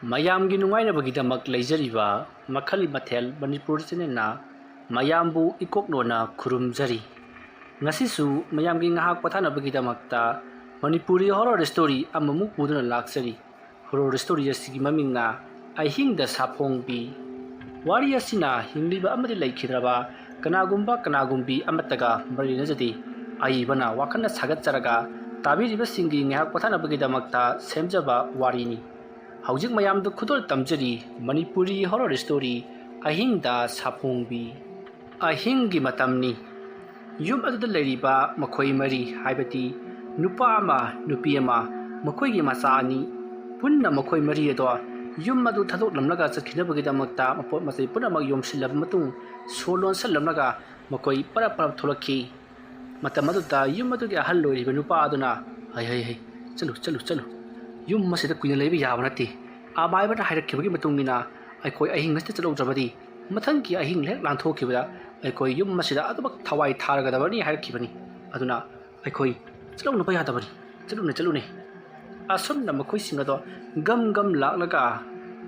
ꯃꯌꯥꯝꯒꯤ ꯅꯨꯡꯉꯥꯏꯅꯕꯒꯤꯗꯃꯛ ꯂꯩꯖꯔꯤꯕ ꯃꯈꯜ ꯃꯊꯦꯜ ꯃꯅꯤꯄꯨꯔ ꯆꯦꯅꯦꯜꯅ ꯃꯌꯥꯝꯕꯨ ꯏꯀꯣꯛꯂꯣꯟꯅ ꯈꯨꯔꯨꯝꯖꯔꯤ꯫ ꯉꯁꯤꯁꯨ ꯃꯌꯥꯝꯒꯤ ꯉꯥꯏꯍꯥꯛ ꯄꯣꯊꯥꯅꯕꯒꯤꯗꯃꯛꯇ ꯃꯅꯤꯄꯨꯔꯤ ꯍꯣꯔꯔ ꯁ꯭ꯇꯣꯔꯤ ꯑꯃꯃꯨꯛ ꯄꯨꯗꯨꯅ ꯂꯥꯛꯆꯔꯤ꯫ ꯍꯣꯔꯔ ꯁ꯭ꯇꯣꯔꯤ ꯑꯁꯤꯒꯤ ꯃꯃꯤꯡꯅ ꯑꯍꯤꯡꯗ ꯁꯥꯐꯣꯡꯕꯤ꯫ ꯋꯥꯔꯤ ꯑꯁꯤꯅ ꯍꯤꯡꯂꯤꯕ ꯑꯃꯗꯤ ꯂꯩꯈꯤꯗ꯭ꯔꯕ ꯀꯅꯥꯒꯨꯝꯕꯤ ꯑꯃꯠꯇꯒ ꯃꯔꯤ ꯂꯩꯅꯖꯗꯦ꯫ ꯑꯏꯕꯅ ꯋꯥꯈꯜꯅ ꯁꯥꯒꯠꯆꯔꯒ ꯇꯥꯕꯤꯔꯤꯕꯁꯤꯡꯒꯤ ꯉꯥꯏꯍꯥꯛ ꯄꯣꯊꯥꯅꯕꯒꯤꯗꯃꯛꯇ ꯁꯦꯝꯖꯕ ꯋꯥꯔꯤꯅꯤ꯫ ꯍꯧꯖꯤꯛ ꯃꯌꯥꯝꯗ ꯈꯨꯗꯣꯜ ꯇꯝꯖꯔꯤ ꯃꯅꯤꯄꯨꯔꯤ ꯍꯣꯔꯔ ꯁ꯭ꯇꯣꯔꯤ ꯑꯍꯤꯡꯗ ꯁꯥꯐꯣꯡꯕꯤ꯫ ꯑꯍꯤꯡꯒꯤ ꯃꯇꯝꯅꯤ꯫ ꯌꯨꯝ ꯑꯗꯨꯗ ꯂꯩꯔꯤꯕ ꯃꯈꯣꯏ ꯃꯔꯤ ꯍꯥꯏꯕꯗꯤ ꯅꯨꯄꯥ ꯑꯃ ꯅꯨꯄꯤ ꯑꯃ ꯃꯈꯣꯏꯒꯤ ꯃꯆꯥ ꯑꯅꯤ ꯄꯨꯟꯅ ꯃꯈꯣꯏ ꯃꯔꯤ ꯑꯗꯣ ꯌꯨꯝ ꯑꯗꯨ ꯊꯥꯗꯣꯛꯂꯝꯂꯒ ꯆꯠꯈꯤꯅꯕꯒꯤꯗꯃꯛꯇ ꯃꯄꯣꯠ ꯃꯆꯩ ꯄꯨꯝꯅꯃꯛ ꯌꯣꯝꯁꯤꯜꯂꯕ ꯃꯇꯨꯡ ꯁꯣ ꯂꯣꯟꯁꯤꯜꯂꯝꯂꯒ ꯃꯈꯣꯏ ꯄꯔꯞ ꯊꯣꯛꯂꯛꯈꯤ꯫ ꯃꯇꯝ ꯑꯗꯨꯗ ꯌꯨꯝ ꯑꯗꯨꯒꯤ ꯑꯍꯜ ꯑꯣꯏꯔꯤꯕ ꯅꯨꯄꯥ ꯑꯗꯨꯅ ꯍꯩ ꯆꯠꯂꯨ ꯌꯨꯝ ꯑꯁꯤꯗ ꯀꯨꯏꯅ ꯂꯩꯕ ꯌꯥꯕ ꯅꯠꯇꯦ꯫ ꯑꯃꯥꯏꯕꯅ ꯍꯥꯏꯔꯛꯈꯤꯕꯒꯤ ꯃꯇꯨꯡꯏꯟꯅ ꯑꯩꯈꯣꯏ ꯑꯍꯤꯡ ꯑꯁꯤꯗ ꯆꯠꯍꯧꯗ꯭ꯔꯕꯗꯤ ꯃꯊꯪꯒꯤ ꯑꯍꯤꯡ ꯍꯦꯛ ꯂꯥꯟꯊꯣꯛꯈꯤꯕꯗ ꯑꯩꯈꯣꯏ ꯌꯨꯝ ꯑꯁꯤꯗ ꯑꯗꯨꯃꯛ ꯊꯋꯥꯏ ꯊꯥꯔꯒꯗꯕꯅꯤ ꯍꯥꯏꯔꯛꯈꯤꯕꯅꯤ꯫ ꯑꯗꯨꯅ ꯑꯩꯈꯣꯏ ꯆꯠꯍꯧꯅꯕ ꯌꯥꯗꯕꯅꯤ꯫ ꯆꯠꯂꯨꯅꯦ꯫ ꯑꯁꯨꯝꯅ ꯃꯈꯣꯏꯁꯤꯡ ꯑꯗꯣ ꯒꯝ ꯂꯥꯛꯂꯒ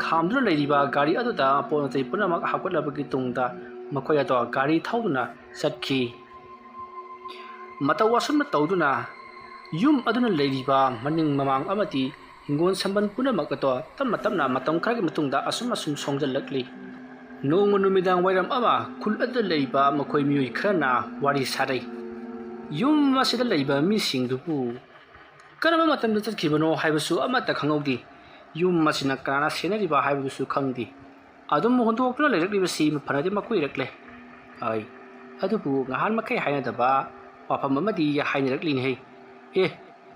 ꯈꯥꯝꯗꯨꯅ ꯂꯩꯔꯤꯕ ꯒꯥꯔꯤ ꯑꯗꯨꯗ ꯄꯣꯠ ꯃꯆꯩ ꯄꯨꯝꯅꯃꯛ ꯍꯥꯞꯀꯠꯂꯕꯒꯤ ꯇꯨꯡꯗ ꯃꯈꯣꯏ ꯑꯗꯣ ꯒꯥꯔꯤ ꯊꯧꯗꯨꯅ ꯆꯠꯈꯤ꯫ ꯃꯇꯧ ꯑꯁꯨꯝꯅ ꯇꯧꯗꯨꯅ ꯌꯨꯝ ꯑꯗꯨꯅ ꯂꯩꯔꯤꯕ ꯃꯅꯤꯡ ꯃꯃꯥꯡ ꯑꯃꯗꯤ ꯍꯤꯡꯒꯣꯜ ꯁꯝꯕꯟ ꯄꯨꯝꯅꯃꯛ ꯑꯗꯣ ꯇꯞꯅ ꯃꯇꯝ ꯈꯔꯒꯤ ꯃꯇꯨꯡꯗ ꯑꯁꯨꯝ ꯁꯣꯡꯖꯜꯂꯛꯂꯤ꯫ ꯅꯣꯡꯃ ꯅꯨꯃꯤꯗꯥꯡ ꯋꯥꯏꯔꯝ ꯑꯃ ꯈꯨꯜ ꯑꯗꯨꯗ ꯂꯩꯔꯤꯕ ꯃꯈꯣꯏ ꯃꯤꯑꯣꯏ ꯈꯔꯅ ꯋꯥꯔꯤ ꯁꯥꯔꯩ꯫ ꯌꯨꯝ ꯑꯁꯤꯗ ꯂꯩꯕ ꯃꯤꯁꯤꯡꯗꯨꯕꯨ ꯀꯔꯝꯕ ꯃꯇꯝꯗ ꯆꯠꯈꯤꯕꯅꯣ ꯍꯥꯏꯕꯁꯨ ꯑꯃꯠꯇ ꯈꯪꯍꯧꯗꯦ꯫ ꯌꯨꯝ ꯑꯁꯤꯅ ꯀꯅꯥꯅ ꯁꯦꯟꯅꯔꯤꯕ ꯍꯥꯏꯕꯗꯨꯁꯨ ꯈꯪꯗꯦ꯫ ꯑꯗꯨꯝ ꯍꯨꯟꯗꯣꯛꯇꯨꯅ ꯂꯩꯔꯛꯂꯤꯕꯁꯤ ꯐꯅꯗꯤ ꯃꯀꯨꯏꯔꯛꯂꯦ꯫ ꯑꯗꯨꯕꯨ ꯉꯍꯥꯟ ꯃꯈꯩ ꯍꯥꯏꯅꯗꯕ ꯋꯥꯐꯝ ꯑꯃꯗꯤ ꯍꯥꯏꯅꯔꯛꯂꯤꯅꯦꯍꯦ꯫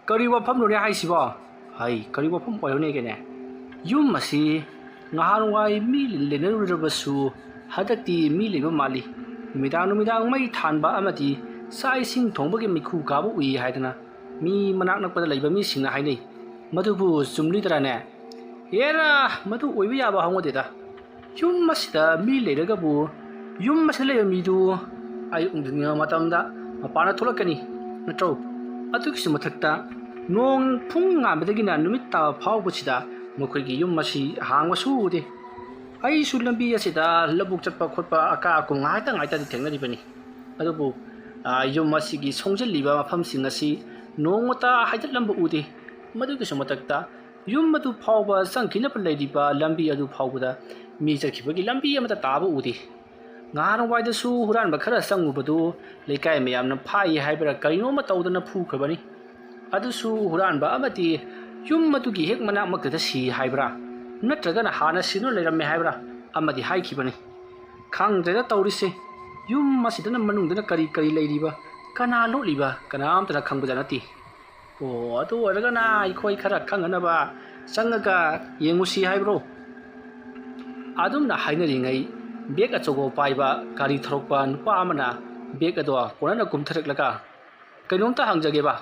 ꯀꯔꯤ ꯋꯥꯐꯝꯅꯣꯅꯦ ꯍꯥꯏꯁꯤꯕꯣ? ꯀꯔꯤ ꯋꯥꯐꯝ ꯑꯣꯏꯔꯣꯅꯦꯒꯦꯅꯦ? ꯌꯨꯝ ꯑꯁꯤ ꯉꯍꯥꯟꯋꯥꯏ ꯃꯤ ꯂꯩꯅꯔꯨꯔꯕꯁꯨ ꯍꯟꯗꯛꯇꯤ ꯃꯤ ꯂꯩꯕ ꯃꯥꯜꯂꯤ꯫ ꯅꯨꯃꯤꯗꯥꯡ ꯃꯩ ꯊꯥꯟꯕ ꯑꯃꯗꯤ ꯆꯥꯛ ꯏꯁꯤꯡ ꯊꯣꯡꯕꯒꯤ ꯃꯩꯈꯨ ꯀꯥꯕ ꯎꯏ ꯍꯥꯏꯗꯅ ꯃꯤ ꯃꯅꯥꯛ ꯅꯛꯄꯗ ꯂꯩꯕ ꯃꯤꯁꯤꯡꯅ ꯍꯥꯏꯅꯩ꯫ ꯃꯗꯨꯕꯨ ꯆꯨꯝꯂꯤꯗ꯭ꯔꯥꯅꯦ? ꯍꯦꯔꯥ ꯃꯗꯨ ꯑꯣꯏꯕ ꯌꯥꯕ ꯍꯧꯅꯗꯦꯗ꯫ ꯌꯨꯝ ꯑꯁꯤꯗ ꯃꯤ ꯂꯩꯔꯒꯕꯨ ꯌꯨꯝ ꯑꯁꯤꯗ ꯂꯩꯕ ꯃꯤꯗꯨ ꯑꯌꯨꯛ ꯅꯨꯡꯊꯤꯜ ꯃꯇꯝꯗ ꯃꯄꯥꯟꯗ ꯊꯣꯛꯂꯛꯀꯅꯤ ꯅꯠꯇ꯭ꯔꯣ? ꯑꯗꯨꯒꯤꯁꯨ ꯃꯊꯛꯇ ꯅꯣꯡ ꯄꯨꯡ ꯉꯥꯟꯕꯗꯒꯤꯅ ꯅꯨꯃꯤꯠ ꯇꯥꯕ ꯐꯥꯎꯕꯁꯤꯗ ꯃꯈꯣꯏꯒꯤ ꯌꯨꯝ ꯑꯁꯤ ꯍꯥꯡꯕꯁꯨ ꯎꯗꯦ꯫ ꯑꯩꯁꯨ ꯂꯝꯕꯤ ꯑꯁꯤꯗ ꯂꯧꯕꯨꯛ ꯆꯠꯄ ꯈꯣꯠꯄ ꯑꯀꯥ ꯑꯀꯨꯝ ꯉꯥꯏꯍꯥꯛꯇꯪ ꯊꯦꯡꯅꯔꯤꯕꯅꯤ꯫ ꯑꯗꯨꯕꯨ ꯌꯨꯝ ꯑꯁꯤꯒꯤ ꯁꯣꯡꯖꯜꯂꯤꯕ ꯃꯐꯝꯁꯤꯡ ꯑꯁꯤ ꯅꯣꯡꯃꯇ ꯍꯥꯏꯗꯠꯂꯝꯕ ꯎꯗꯦ꯫ ꯃꯗꯨꯒꯤꯁꯨ ꯃꯊꯛꯇ ꯌꯨꯝ ꯑꯗꯨ ꯐꯥꯎꯕ ꯆꯪꯈꯤꯅꯕ ꯂꯩꯔꯤꯕ ꯂꯝꯕꯤ ꯑꯗꯨ ꯐꯥꯎꯕꯗ ꯃꯤ ꯆꯠꯈꯤꯕꯒꯤ ꯂꯝꯕꯤ ꯑꯃꯠꯇ ꯇꯥꯕ ꯎꯗꯦ꯫ ꯉꯍꯥꯟꯋꯥꯏꯗꯁꯨ ꯍꯨꯔꯥꯟꯕ ꯈꯔ ꯆꯪꯉꯨꯕꯗꯨ ꯂꯩꯀꯥꯏ ꯃꯌꯥꯝꯅ ꯐꯥꯏ ꯍꯥꯏꯕ꯭ꯔꯥ ꯀꯔꯤꯅꯣꯃ ꯇꯧꯗꯅ ꯐꯨꯈ꯭ꯔꯕꯅꯤ꯫ ꯑꯗꯨꯁꯨ ꯍꯨꯔꯥꯟꯕ ꯑꯃꯗꯤ ꯌꯨꯝ ꯑꯗꯨꯒꯤ ꯍꯦꯛ ꯃꯅꯥꯛꯃꯛꯇꯗ ꯁꯤ ꯍꯥꯏꯕ꯭ꯔꯥ ꯅꯠꯇ꯭ꯔꯒꯅ ꯍꯥꯟꯅ ꯁꯤꯗꯨꯅ ꯂꯩꯔꯝꯃꯦ ꯍꯥꯏꯕ꯭ꯔꯥ ꯑꯃꯗꯤ ꯍꯥꯏꯈꯤꯕꯅꯤ꯫ ꯈꯪꯗ꯭ꯔꯦꯗ ꯇꯧꯔꯤꯁꯦ꯫ ꯌꯨꯝ ꯑꯁꯤꯗꯅ ꯃꯅꯨꯡꯗꯅ ꯀꯔꯤ ꯂꯩꯔꯤꯕ ꯀꯅꯥ ꯂꯣꯠꯂꯤꯕ ꯀꯅꯥꯝꯇꯅ ꯈꯪꯕꯖꯥꯠ ꯅꯠꯇꯦ꯫ ꯑꯗꯨ ꯑꯣꯏꯔꯒꯅ ꯑꯩꯈꯣꯏ ꯈꯔ ꯈꯪꯅꯅꯕ ꯆꯪꯉꯒ ꯌꯦꯡꯉꯨꯁꯤ ꯍꯥꯏꯕ꯭ꯔꯣ? ꯑꯗꯨꯝꯅ ꯍꯥꯏꯅꯔꯤꯉꯩ ꯕꯦꯒ ꯑꯆꯧꯕ ꯄꯥꯏꯕ ꯒꯥꯔꯤ ꯊꯧꯔꯛꯄ ꯅꯨꯄꯥ ꯑꯃꯅ ꯕꯦꯒ ꯑꯗꯣ ꯀꯣꯟꯅꯅ ꯀꯨꯝꯊꯔꯛꯂꯒ ꯀꯩꯅꯣꯝꯇ ꯍꯪꯖꯒꯦꯕ꯫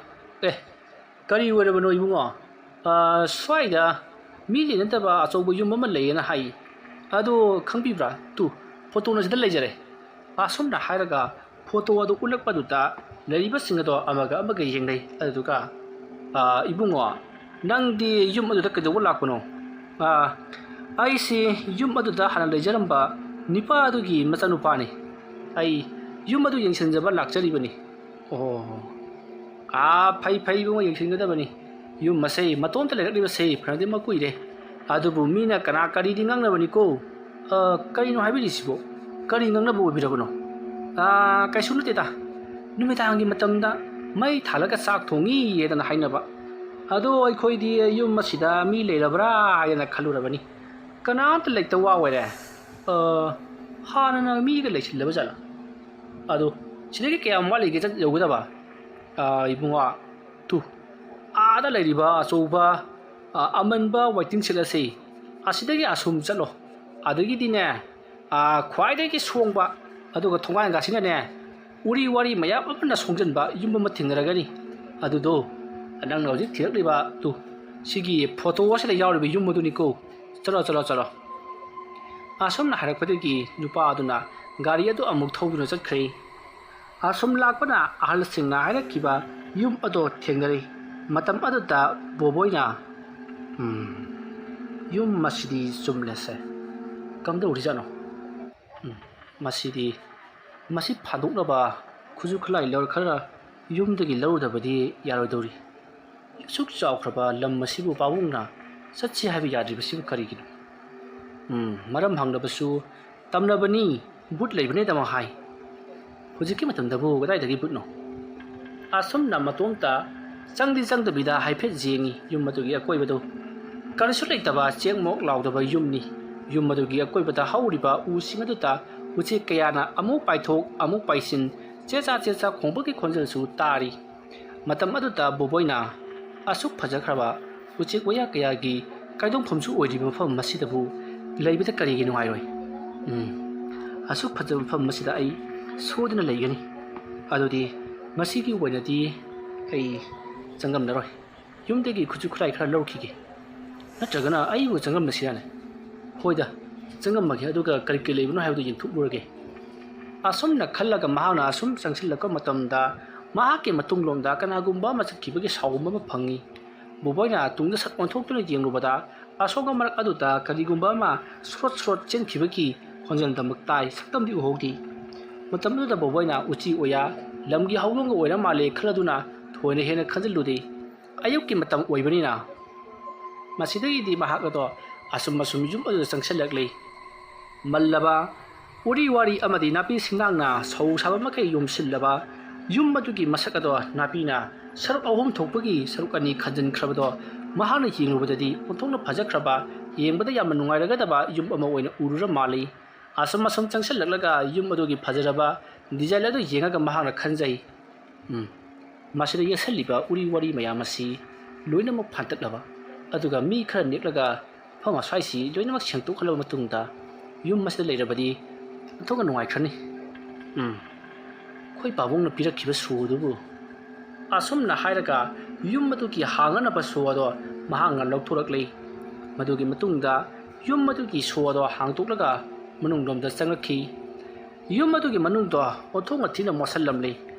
ꯀꯔꯤ ꯑꯣꯏꯔꯕꯅꯣ ꯏꯕꯨꯡꯉꯣ? ꯁ꯭ꯋꯥꯏꯗ ꯃꯤ ꯂꯩꯅꯗꯕ ꯑꯆꯧꯕ ꯌꯨꯝ ꯑꯃ ꯂꯩꯌꯦꯅ ꯍꯥꯏ꯫ ꯑꯗꯣ ꯈꯪꯕꯤꯕ꯭ꯔꯥ? ꯐꯣꯇꯣꯅ ꯁꯤꯗ ꯑꯁꯤꯗ ꯂꯩꯖꯔꯦ꯫ ꯑꯁꯨꯝꯅ ꯍꯥꯏꯔꯒ ꯐꯣꯇꯣ ꯑꯗꯨ ꯎꯠꯂꯛꯄꯗꯨꯗ ꯂꯩꯔꯤꯕꯁꯤꯡ ꯑꯗꯣ ꯑꯃꯒ ꯌꯦꯡꯅꯩ꯫ ꯑꯗꯨꯗꯨꯒ ꯏꯕꯨꯡꯉꯣ ꯅꯪꯗꯤ ꯌꯨꯝ ꯑꯗꯨꯗ ꯀꯩꯗꯧꯕ ꯂꯥꯛꯄꯅꯣ? ꯑꯩꯁꯤ ꯌꯨꯝ ꯑꯗꯨꯗ ꯍꯥꯟꯅ ꯂꯩꯖꯔꯝꯕ ꯅꯨꯄꯥ ꯑꯗꯨꯒꯤ ꯃꯆꯥꯅꯨꯄꯥꯅꯤ꯫ ꯑꯩ ꯌꯨꯝ ꯑꯗꯨ ꯌꯦꯡꯁꯤꯟꯖꯕ ꯂꯥꯛꯆꯔꯤꯕꯅꯤ꯫ ꯐꯩ ꯏꯕꯨꯡꯉꯣ ꯌꯦꯡꯁꯤꯟꯒꯗꯕꯅꯤ꯫ ꯌꯨꯝ ꯑꯁꯦ ꯃꯇꯣꯝꯇ ꯂꯩꯔꯛꯂꯤꯕꯁꯦ ꯐꯅꯗꯤ ꯃꯀꯨꯏꯔꯦ꯫ ꯑꯗꯨꯕꯨ ꯃꯤꯅ ꯀꯔꯤꯗꯤ ꯉꯥꯡꯅꯕꯅꯤꯀꯣ? ꯀꯔꯤꯅꯣ ꯍꯥꯏꯕꯤꯔꯤꯁꯤꯕꯣ? ꯀꯔꯤ ꯉꯥꯡꯅꯕ ꯑꯣꯏꯕꯤꯔꯕꯅꯣ? ꯀꯩꯁꯨ ꯅꯠꯇꯦꯗ꯫ ꯅꯨꯃꯤꯗꯥꯡꯒꯤ ꯃꯇꯝꯗ ꯃꯩ ꯊꯥꯜꯂꯒ ꯆꯥꯛ ꯊꯣꯡꯉꯤ ꯍꯥꯏꯗꯅ ꯍꯥꯏꯅꯕ꯫ ꯑꯗꯣ ꯑꯩꯈꯣꯏꯗꯤ ꯌꯨꯝ ꯑꯁꯤꯗ ꯃꯤ ꯂꯩꯔꯕ꯭ꯔꯥ ꯍꯥꯏꯗꯅ ꯈꯜꯂꯨꯔꯕꯅꯤ꯫ ꯀꯅꯥꯝꯇ ꯂꯩꯇ ꯋꯥ ꯑꯣꯏꯔꯦ꯫ ꯍꯥꯟꯅꯅ ꯃꯤꯒ ꯂꯩꯁꯤꯜꯂꯕ ꯖꯥꯠꯂꯥ? ꯑꯗꯣ ꯁꯤꯗꯒꯤ ꯀꯌꯥꯝ ꯋꯥꯠꯂꯤꯒꯦ ꯌꯧꯒꯗꯕ? ꯏꯕꯨꯡꯉꯣ ꯑꯥꯗ ꯂꯩꯔꯤꯕ ꯑꯆꯧꯕ ꯑꯃꯟꯕ ꯋꯦꯇꯤꯡ ꯁꯦꯠ ꯑꯁꯤ ꯑꯁꯤꯗꯒꯤ ꯑꯁꯨꯝ ꯆꯠꯂꯣ꯫ ꯑꯗꯒꯤꯗꯤꯅꯦ ꯈ꯭ꯋꯥꯏꯗꯒꯤ ꯁꯣꯡꯕ ꯑꯗꯨꯒ ꯊꯣꯡꯒꯥꯟꯒꯁꯤꯅꯅꯦ ꯎꯔꯤ ꯋꯥꯔꯤ ꯃꯌꯥꯝ ꯑꯃꯅ ꯁꯣꯡꯖꯟꯕ ꯌꯨꯝ ꯑꯃ ꯊꯦꯡꯅꯔꯒꯅꯤ꯫ ꯑꯗꯨꯗꯣ ꯅꯪꯅ ꯍꯧꯖꯤꯛ ꯊꯤꯔꯛꯂꯤꯕ ꯁꯤꯒꯤ ꯐꯣꯇꯣ ꯑꯁꯤꯗ ꯌꯥꯎꯔꯤꯕ ꯌꯨꯝ ꯑꯗꯨꯅꯤꯀꯣ꯫ ꯆꯠꯂꯣ꯫ ꯑꯁꯨꯝꯅ ꯍꯥꯏꯔꯛꯄꯗꯒꯤ ꯅꯨꯄꯥ ꯑꯗꯨꯅ ꯒꯥꯔꯤ ꯑꯗꯨ ꯑꯃꯨꯛ ꯊꯧꯗꯨꯅ ꯆꯠꯈ꯭ꯔꯦ꯫ ꯑꯁꯨꯝ ꯂꯥꯛꯄꯅ ꯑꯍꯜꯁꯤꯡꯅ ꯍꯥꯏꯔꯛꯈꯤꯕ ꯌꯨꯝ ꯑꯗꯣ ꯊꯦꯡꯅꯔꯦ꯫ ꯃꯇꯝ ꯑꯗꯨꯗ ꯕꯣꯕꯣꯏꯅ Yum masidi chumlese. Kamdꯧꯔꯤꯖꯥꯠꯅꯣ ꯃꯁꯤꯗꯤ ꯃꯁꯤ ꯐꯥꯗꯣꯛꯅꯕ ꯈꯨꯠꯁꯨ ꯈꯨꯠꯂꯥꯏ ꯂꯧꯔ ꯈꯔ ꯌꯨꯝꯗꯒꯤ ꯂꯧꯔꯨꯗꯕꯗꯤ ꯌꯥꯔꯣꯏꯗꯧꯔꯤ ꯑꯁꯨꯛ ꯆꯥꯎꯈ꯭ꯔꯕ ꯂꯝ ꯑꯁꯤꯕꯨ ꯄꯥꯕꯨꯡꯅ ꯆꯠꯁꯤ ꯍꯥꯏꯕ ꯌꯥꯗ꯭ꯔꯤꯕꯁꯤꯕꯨ ꯀꯔꯤꯒꯤꯅꯣ ꯃꯔꯝ ꯍꯪꯂꯕꯁꯨ ꯇꯝꯅꯕꯅꯤ ꯕꯨꯠ ꯂꯩꯕꯅꯦꯗꯃꯛ ꯍꯥꯏ ꯍꯧꯖꯤꯛꯀꯤ ꯃꯇꯝꯗꯕꯨ ꯀꯗꯥꯏꯗꯒꯤ ꯕꯨꯠꯅꯣ ꯑꯁꯨꯝꯅ ꯃꯇꯣꯝꯇ ꯆꯪꯗꯕꯤꯗ ꯍꯥꯏꯐꯦꯠ ꯌꯦꯡꯉꯤ ꯌꯨꯝ ꯑꯗꯨꯒꯤ ꯑꯀꯣꯏꯕꯗꯨ ꯀꯔꯤꯁꯨ ꯂꯩꯇꯕ ꯆꯦꯡꯃꯣꯛ ꯂꯥꯎꯗꯕ ꯌꯨꯝꯅꯤ ꯌꯨꯝ ꯑꯗꯨꯒꯤ ꯑꯀꯣꯏꯕꯗ ꯍꯧꯔꯤꯕ ꯎꯁꯤꯡ ꯑꯗꯨꯗ ꯎꯆꯦꯛ ꯀꯌꯥꯅ ꯑꯃꯨꯛ ꯄꯥꯏꯊꯣꯛ ꯑꯃꯨꯛ ꯄꯥꯏꯁꯤꯟ ꯆꯦꯆꯥ ꯈꯣꯡꯕꯒꯤ ꯈꯣꯟꯖꯦꯜꯁꯨ ꯇꯥꯔꯤ ꯃꯇꯝ ꯑꯗꯨꯗ ꯕꯣꯕꯣꯏꯅ ꯑꯁꯨꯛ ꯐꯖꯈ꯭ꯔꯕ ꯎꯆꯦꯛ ꯋꯥꯌꯥ ꯀꯌꯥꯒꯤ ꯀꯥꯏꯗꯣꯡꯐꯝꯁꯨ ꯑꯣꯏꯔꯤꯕ ꯃꯐꯝ ꯑꯁꯤꯗꯕꯨ ꯂꯩꯕꯗ ꯀꯔꯤꯒꯤ ꯅꯨꯡꯉꯥꯏꯔꯣꯏ ꯑꯁꯨꯛ ꯐꯖꯕ ꯃꯐꯝ ꯑꯁꯤꯗ ꯑꯩ ꯁꯣꯏꯗꯅ ꯂꯩꯒꯅꯤ ꯑꯗꯨꯗꯤ ꯃꯁꯤꯒꯤ ꯑꯣꯏꯅꯗꯤ ꯑꯩ ꯆꯪꯉꯝꯅꯔꯣꯏ ꯌꯨꯝꯗꯒꯤ ꯈꯨꯠꯁꯨ ꯈꯨꯠꯂꯥꯏ ꯈꯔ ꯂꯧꯈꯤꯒꯦ ꯅꯠꯇ꯭ꯔꯒꯅ ꯑꯩꯕꯨ ꯆꯪꯉꯝꯂꯁꯤꯔꯥꯅꯦ ꯍꯣꯏꯗ ꯆꯪꯉꯝꯃꯒꯦ ꯑꯗꯨꯒ ꯀꯔꯤ ꯀꯔꯤ ꯂꯩꯕꯅꯣ ꯍꯥꯏꯕꯗꯨ ꯌꯦꯡꯊꯣꯛꯂꯨꯔꯒꯦ ꯑꯁꯨꯝꯅ ꯈꯜꯂꯒ ꯃꯍꯥꯛꯅ ꯑꯁꯨꯝ ꯆꯪꯁꯤꯜꯂꯛꯄ ꯃꯇꯝꯗ ꯃꯍꯥꯛꯀꯤ ꯃꯇꯨꯡꯂꯣꯝꯗ ꯀꯅꯥꯒꯨꯝꯕ ꯑꯃ ꯆꯠꯈꯤꯕꯒꯤ ꯁꯥꯎꯒꯨꯝꯕ ꯑꯃ ꯐꯪꯉꯤ ꯕꯣꯕꯣꯏꯅ ꯇꯨꯡꯗ ꯁꯠ ꯑꯣꯟꯊꯣꯛꯇꯨꯅ ꯌꯦꯡꯂꯨꯕꯗ ꯑꯁꯣꯝ ꯃꯔꯛ ꯑꯗꯨꯗ ꯀꯔꯤꯒꯨꯝꯕ ꯑꯃ ꯁ꯭ꯔꯣꯠ ꯆꯦꯟꯈꯤꯕꯒꯤ ꯈꯣꯟꯖꯦꯜꯗꯃꯛ ꯇꯥꯏ ꯁꯛꯇꯝꯗꯤ ꯎꯍꯧꯗꯦ ꯃꯇꯝ ꯑꯗꯨꯗ ꯕꯣꯕꯣꯏꯅ ꯎꯆꯤ ꯑꯣꯌꯥ ꯂꯝꯒꯤ ꯍꯧꯗꯣꯡꯒ ꯑꯣꯏꯔ ꯃꯥꯜꯂꯦ ꯈꯜꯂꯗꯨꯅ ꯊꯣꯏꯅ ꯍꯦꯟꯅ ꯈꯟꯖꯤꯜꯂꯨꯗꯦ ꯑꯌꯨꯛꯀꯤ ꯃꯇꯝ ꯑꯣꯏꯕꯅꯤꯅ ꯃꯁꯤꯗꯒꯤꯗꯤ ꯃꯍꯥꯛ ꯑꯗꯣ ꯑꯁꯨꯝ ꯌꯨꯝ ꯑꯗꯨꯗ ꯆꯪꯁꯤꯜꯂꯛꯂꯤ ꯃꯜꯂꯕ ꯎꯔꯤ ꯋꯥꯔꯤ ꯑꯃꯗꯤ ꯅꯥꯄꯤ ꯁꯤꯡꯅꯥꯡꯅ ꯁꯧ ꯁꯥꯕ ꯃꯈꯩ ꯌꯣꯝꯁꯤꯜꯂꯕ ꯌꯨꯝ ꯑꯗꯨꯒꯤ ꯃꯁꯛ ꯑꯗꯣ ꯅꯥꯄꯤꯅ ꯁꯔꯨꯛ ꯑꯍꯨꯝ ꯊꯣꯛꯄꯒꯤ ꯁꯔꯨꯛ ꯑꯅꯤ ꯈꯟꯖꯤꯟꯈ꯭ꯔꯕꯗꯣ ꯃꯍꯥꯛꯅ ꯌꯦꯡꯂꯨꯕꯗꯗꯤ ꯑꯣꯟꯊꯣꯛꯅ ꯐꯖꯈ꯭ꯔꯕ ꯌꯦꯡꯕꯗ ꯌꯥꯝꯅ ꯅꯨꯡꯉꯥꯏꯔꯒꯗꯕ ꯌꯨꯝ ꯑꯃ ꯑꯣꯏꯅ ꯎꯔꯨꯔ ꯃꯥꯜꯂꯤ ꯑꯁꯨꯝ ꯆꯪꯁꯤꯜꯂꯛꯂꯒ ꯌꯨꯝ ꯑꯗꯨꯒꯤ ꯐꯖꯔꯕ ꯗꯤꯖꯥꯏꯟ ꯑꯗꯨ ꯌꯦꯡꯉꯒ ꯃꯍꯥꯛꯅ ꯈꯟꯖꯩ ꯃꯁꯤꯗ ꯌꯦꯛꯁꯜꯂꯤꯕ ꯎꯔꯤ ꯋꯥꯔꯤ ꯃꯌꯥꯝ ꯑꯁꯤ ꯂꯣꯏꯅꯃꯛ ꯐꯥꯟꯇꯛꯂꯕ ꯑꯗꯨꯒ ꯃꯤ ꯈꯔ ꯅꯦꯛꯂꯒ ꯃꯐꯝ ꯑꯁ꯭ꯋꯥꯏꯁꯤ ꯂꯣꯏꯅꯃꯛ ꯁꯦꯡꯗꯣꯛꯍꯜꯂꯕ ꯃꯇꯨꯡꯗ ꯌꯨꯝ ꯑꯁꯤꯗ ꯂꯩꯔꯕꯗꯤ ꯑꯣꯟꯊꯣꯛꯅ ꯅꯨꯡꯉꯥꯏꯈ꯭ꯔꯅꯤ ꯑꯩꯈꯣꯏ ꯄꯥꯕꯨꯡꯅ ꯄꯤꯔꯛꯈꯤꯕ ꯁꯣꯗꯨꯕꯨ ꯑꯁꯨꯝꯅ ꯍꯥꯏꯔꯒ ꯌꯨꯝ ꯑꯗꯨꯒꯤ ꯍꯥꯡꯅꯅꯕ ꯁꯣ ꯑꯗꯣ ꯃꯍꯥꯛꯅ ꯂꯧꯊꯣꯔꯛꯂꯤ ꯃꯗꯨꯒꯤ ꯃꯇꯨꯡꯗ ꯌꯨꯝ ꯑꯗꯨꯒꯤ ꯁꯣ ꯑꯗꯣ ꯍꯥꯡꯗꯣꯛꯂꯒ ꯃꯅꯨꯡꯂꯣꯝꯗ ꯆꯪꯂꯛꯈꯤ ꯌꯨꯝ ꯑꯗꯨꯒꯤ ꯃꯅꯨꯡꯗꯣ ꯑꯣꯟꯊꯣꯛꯅ ꯊꯤꯅ ꯃꯣꯠꯁꯜꯂꯝꯂꯤ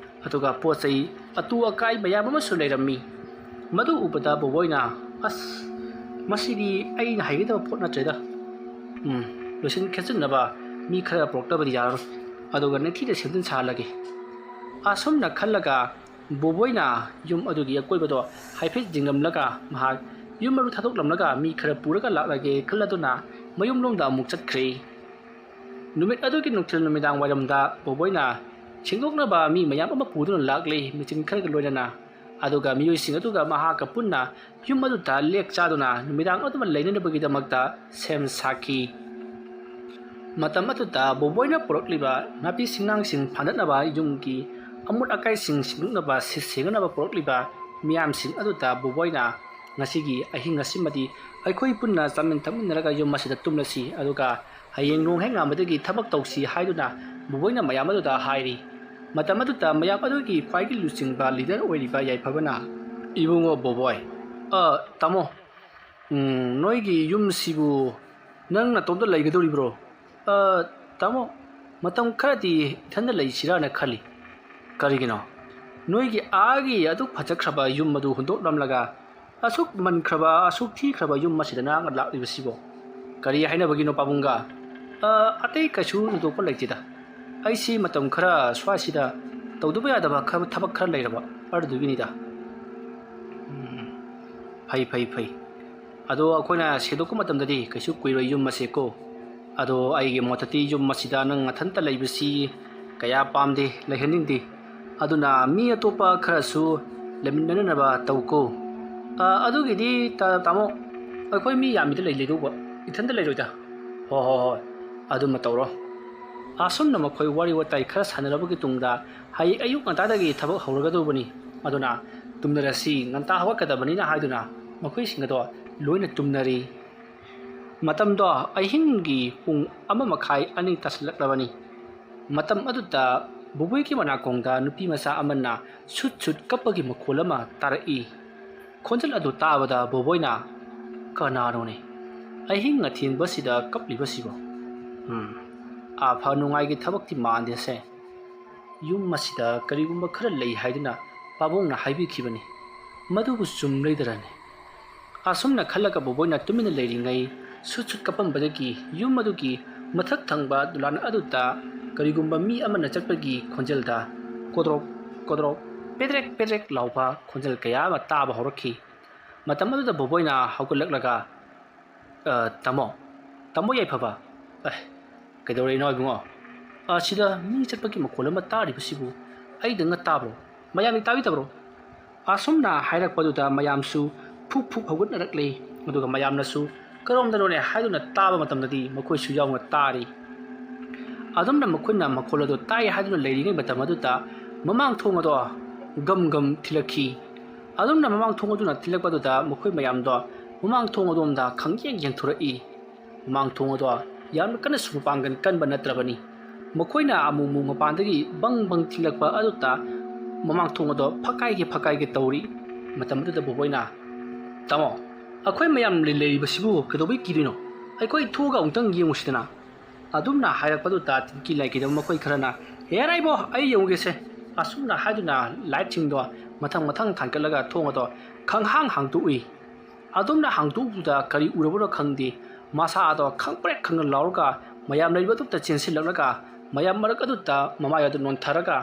ꯑꯗꯨꯒ ꯄꯣꯠ ꯆꯩ ꯑꯇꯨ ꯑꯀꯥꯏ ꯃꯌꯥꯝ ꯑꯃꯁꯨ ꯂꯩꯔꯝꯃꯤ ꯃꯗꯨ ꯎꯕꯗ ꯕꯣꯕꯣꯏꯅ ꯑꯁ ꯃꯁꯤꯗꯤ ꯑꯩꯅ ꯍꯩꯒꯗꯕ ꯄꯣꯠ ꯅꯠꯇ꯭ꯔꯦꯗ ꯂꯣꯏꯁꯤꯟ ꯈꯦꯠꯆꯤꯟꯅꯕ ꯃꯤ ꯈꯔ ꯄꯨꯔꯛꯇꯕꯗꯤ ꯌꯥꯔꯣꯏ ꯑꯗꯨꯒ ꯅꯤꯡꯊꯤꯅ ꯁꯦꯝꯖꯤꯟ ꯁꯥꯍꯜꯂꯒꯦ ꯑꯁꯨꯝꯅ ꯈꯜꯂꯒ ꯕꯣꯕꯣꯏꯅ ꯌꯨm ꯑꯗꯨꯒꯤ ꯑꯀꯣꯏꯕꯗꯣ ꯍꯥꯏꯐꯦꯠ ꯌꯦꯡꯂꯝꯂꯒ ꯃꯍꯥꯛ ꯌꯨꯝ ꯑꯗꯨ ꯊꯥꯗꯣꯛꯂꯝꯂꯒ ꯃꯤ ꯈꯔ ꯄꯨꯔꯒ ꯂꯥꯛꯂꯒꯦ ꯈꯜꯂꯗꯨꯅ ꯃꯌꯨꯝꯂꯣꯝꯗ ꯑꯃꯨꯛ ꯆꯠꯈ꯭ꯔꯦ ꯅꯨꯃꯤꯠ ꯑꯗꯨꯒꯤ ꯅꯨꯡꯊꯤꯜ ꯅꯨꯃꯤꯗꯥꯡ ꯋꯥꯏꯔꯝꯗ ꯕꯣꯕꯣꯏꯅ ꯁꯦꯡꯗꯣꯛꯅꯕ ꯃꯤ ꯃꯌꯥꯝ ꯑꯃ ꯄꯨꯗꯨꯅ ꯂꯥꯛꯂꯤ ꯃꯦꯆꯤꯟ ꯈꯔꯒ ꯂꯣꯏꯅꯅ ꯑꯗꯨꯒ ꯃꯤꯑꯣꯏꯁꯤꯡ ꯑꯗꯨꯒ ꯃꯍꯥꯛꯀ ꯄꯨꯟꯅ ꯌꯨꯝ ꯑꯗꯨꯗ ꯂꯦꯛ ꯆꯥꯗꯨꯅ ꯅꯨꯃꯤꯗꯥꯡ ꯑꯗꯨꯃ ꯂꯩꯅꯅꯕꯒꯤꯗꯃꯛꯇ ꯁꯦꯝ ꯁꯥꯈꯤ ꯃꯇꯝ ꯑꯗꯨꯗ ꯕꯣꯕꯣꯏꯅ ꯄꯨꯔꯛꯂꯤꯕ ꯅꯥꯄꯤ ꯁꯤꯡꯅꯥꯡꯁꯤꯡ ꯐꯥꯟꯗꯠꯅꯕ ꯌꯨꯝꯒꯤ ꯑꯃꯣꯠ ꯑꯀꯥꯏꯁꯤꯡ ꯁꯦꯡꯗꯣꯛꯅꯕ ꯁꯤꯠ ꯁꯦꯡꯅꯕ ꯄꯨꯔꯛꯂꯤꯕ ꯃꯤꯌꯥꯝꯁꯤꯡ ꯑꯗꯨꯗ ꯕꯣꯕꯣꯏꯅ ꯉꯁꯤꯒꯤ ꯑꯍꯤꯡ ꯑꯁꯤꯃꯗꯤ ꯑꯩꯈꯣꯏ ꯄꯨꯟꯅ ꯆꯥꯃꯤꯟ ꯊꯛꯃꯤꯟꯅꯔꯒ ꯌꯨꯝ ꯑꯁꯤꯗ ꯇꯨꯝꯂꯁꯤ ꯑꯗꯨꯒ ꯍꯌꯦꯡ ꯅꯣꯡ ꯍꯦꯛ ꯉꯥꯟꯕꯗꯒꯤ ꯊꯕꯛ ꯇꯧꯁꯤ ꯍꯥꯏꯗꯨꯅ ꯕꯣꯕꯣꯏꯅ ꯃꯌꯥꯝ ꯑꯗꯨꯗ ꯍꯥꯏꯔꯤ ꯃꯇꯝ ꯑꯗꯨꯗ ꯃꯌꯥꯝ ꯑꯗꯨꯒꯤ ꯈ꯭ꯋꯥꯏꯒꯤ ꯂꯨꯆꯤꯡꯕ ꯂꯤꯗꯔ ꯑꯣꯏꯔꯤꯕ ꯌꯥꯏꯐꯕꯅ ꯏꯕꯨꯡꯉꯣ ꯕꯣꯕꯣꯏ ꯇꯥꯃꯣ ꯅꯣꯏꯒꯤ ꯌꯨꯝꯁꯤꯕꯨ ꯅꯪ ꯅꯇꯣꯝꯇ ꯂꯩꯒꯗꯧꯔꯤꯕ꯭ꯔꯣ ꯇꯥꯃꯣ ꯃꯇꯝ ꯈꯔꯗꯤ ꯏꯊꯟꯗ ꯂꯩꯁꯤꯔꯥꯅ ꯈꯜꯂꯤ ꯀꯔꯤꯒꯤꯅꯣ ꯅꯣꯏꯒꯤ ꯑꯥꯒꯤ ꯑꯗꯨꯛ ꯐꯖꯈ꯭ꯔꯕ ꯌꯨꯝ ꯑꯗꯨ ꯍꯨꯟꯗꯣꯛꯂꯝꯂꯒ ꯑꯁꯨꯛ ꯃꯟꯈ꯭ꯔꯕ ꯑꯁꯨꯛ ꯊꯤꯈ꯭ꯔꯕ ꯌꯨꯝ ꯑꯁꯤꯗ ꯅꯪꯅ ꯂꯥꯛꯂꯤꯕꯁꯤꯕꯣ ꯀꯔꯤ ꯍꯥꯏꯅꯕꯒꯤꯅꯣ ꯄꯥꯕꯨꯡꯒ ꯑꯇꯩ ꯀꯩꯁꯨ ꯊꯣꯏꯗꯣꯛꯄ ꯂꯩꯇꯦꯗ ꯑꯩꯁꯤ ꯃꯇꯝ ꯈꯔ ꯁ꯭ꯋꯥꯏꯁꯤꯗ ꯇꯧꯗꯕ ꯌꯥꯗꯕ ꯊꯕꯛ ꯈꯔ ꯂꯩꯔꯕ ꯑꯗꯨꯗꯨꯒꯤꯅꯤꯗ ꯐꯩ ꯑꯗꯣ ꯑꯩꯈꯣꯏꯅ ꯁꯦꯡꯗꯣꯛꯄ ꯃꯇꯝꯗꯗꯤ ꯀꯩꯁꯨ ꯀꯨꯏꯔꯣꯏ ꯌꯨꯝ ꯑꯁꯦꯀꯣ ꯑꯗꯣ ꯑꯩꯒꯤ ꯃꯣꯠꯇꯗꯤ ꯌꯨꯝ ꯑꯁꯤꯗ ꯅꯪ ꯅꯊꯟꯇ ꯂꯩꯕꯁꯤ ꯀꯌꯥ ꯄꯥꯝꯗꯦ ꯂꯩꯍꯟꯅꯤꯡꯗꯦ ꯑꯗꯨꯅ ꯃꯤ ꯑꯇꯣꯞꯄ ꯈꯔꯁꯨ ꯂꯩꯃꯤꯟꯅꯅꯕ ꯇꯧꯀꯣ ꯑꯗꯨꯒꯤꯗꯤ ꯇꯥꯃꯣ ꯑꯩꯈꯣꯏ ꯃꯤ ꯌꯥꯝꯃꯤꯗ ꯂꯩꯗꯧꯕ ꯏꯊꯟꯇ ꯂꯩꯔꯣꯏꯗ ꯍꯣꯏ ꯑꯗꯨꯃ ꯇꯧꯔꯣ ꯑꯁꯨꯝꯅ ꯃꯈꯣꯏ ꯋꯥꯔꯤ ꯋꯥꯇꯥꯏ ꯈꯔ ꯁꯥꯟꯅꯔꯕꯒꯤ ꯇꯨꯡꯗ ꯍꯌꯦꯡ ꯑꯌꯨꯛ ꯉꯟꯇꯥꯗꯒꯤ ꯊꯕꯛ ꯍꯧꯔꯒꯗꯧꯕꯅꯤ ꯑꯗꯨꯅ ꯇꯨꯝꯅꯔꯁꯤ ꯉꯟꯇꯥ ꯍꯧꯒꯠꯀꯗꯕꯅꯤ나 ꯍꯥꯏꯗꯨꯅ ꯃꯈꯣꯏꯁꯤꯡ ꯑꯗꯣ ꯂꯣꯏꯅ ꯇꯨꯝꯅꯔꯤ ꯃꯇꯝꯗꯣ ꯑꯍꯤꯡꯒꯤ ꯄꯨꯡ 1:30 ꯇꯥꯁꯤꯜꯂꯛꯂꯕꯅꯤ ꯃꯇꯝ ꯑꯗꯨꯗ ꯕꯣꯕꯣꯏꯒꯤ ꯃꯅꯥꯀꯣꯡꯗ ꯅꯨꯄꯤ ꯃꯆꯥ ꯑꯃꯅ ꯁꯨꯠ ꯀꯞꯄꯒꯤ ꯃꯈꯣꯜ ꯑꯃ ꯇꯥꯔꯛꯏ ꯈꯣꯟꯖꯦꯜ ꯑꯗꯨ ꯇꯥꯕꯗ ꯕꯣꯕꯣꯏꯅ ꯀꯅꯥꯅꯣꯅꯦ ꯑꯍꯤꯡ ꯑꯊꯦꯡꯕꯁꯤꯗ ꯀꯞꯂꯤꯕꯁꯤꯕꯣ ꯑꯐ ꯅꯨꯡꯉꯥꯏꯒꯤ ꯊꯕꯛꯇꯤ ꯃꯥꯟꯗꯦꯁꯦ ꯌꯨꯝ ꯑꯁꯤꯗ ꯀꯔꯤꯒꯨꯝꯕ ꯈꯔ ꯂꯩ ꯍꯥꯏꯗꯨꯅ ꯄꯥꯕꯨꯡꯅ ꯍꯥꯏꯕꯤꯈꯤꯕꯅꯤ ꯃꯗꯨꯕꯨ ꯆꯨꯝꯂꯣꯏꯗꯔꯅꯦ asumna khalaga boboina tumina leiringai sut kapambadagi yum adugi mathak thangba dulan aduta karigumba mi amana chakpagi khonjelda kodrok kodrok pedrek lauba khonjel kaya ma taba horakhi matam aduda boboina haukullaklaga tamo yai phaba kaidore noi bungo asida mi chakpagi makola ma tari basibu ai danga tabro mayami tabi tabro asumna hairak paduda mayamsu phuk haugut narakle aduga mayamnasu karomdanone haiduna taba matamdadi makoi su yawnga tari adumna makunna makolado tai haiduna leiringai matam aduta mamang thongado gam thilakhi adumna mamang thongaduna thilakpaduda makoi mayamdo mamang thongadumda khangyeng yengthurai mamang thongado yamna kana su pangan kanba natrabani makoina amumu mapandagi bang thilakpa aduta mamang thongado phakai ge tauri matam aduda boboina tamo akhoi mayam leleri basibu kedobai kirino aikoi thuga ungtang yengusidana adumna hairakpadu ta ki laiki dam makoi kharana herai bo ai yenguge se asumna haiduna light chingdo mathang thankalaga thongado hang tu ui adumna hang tu buda kari urabura khangdi masa ado khangprek laurga mayam leiba tu ta chensil laglaga mayam marak adu ta mama yadu non tharaga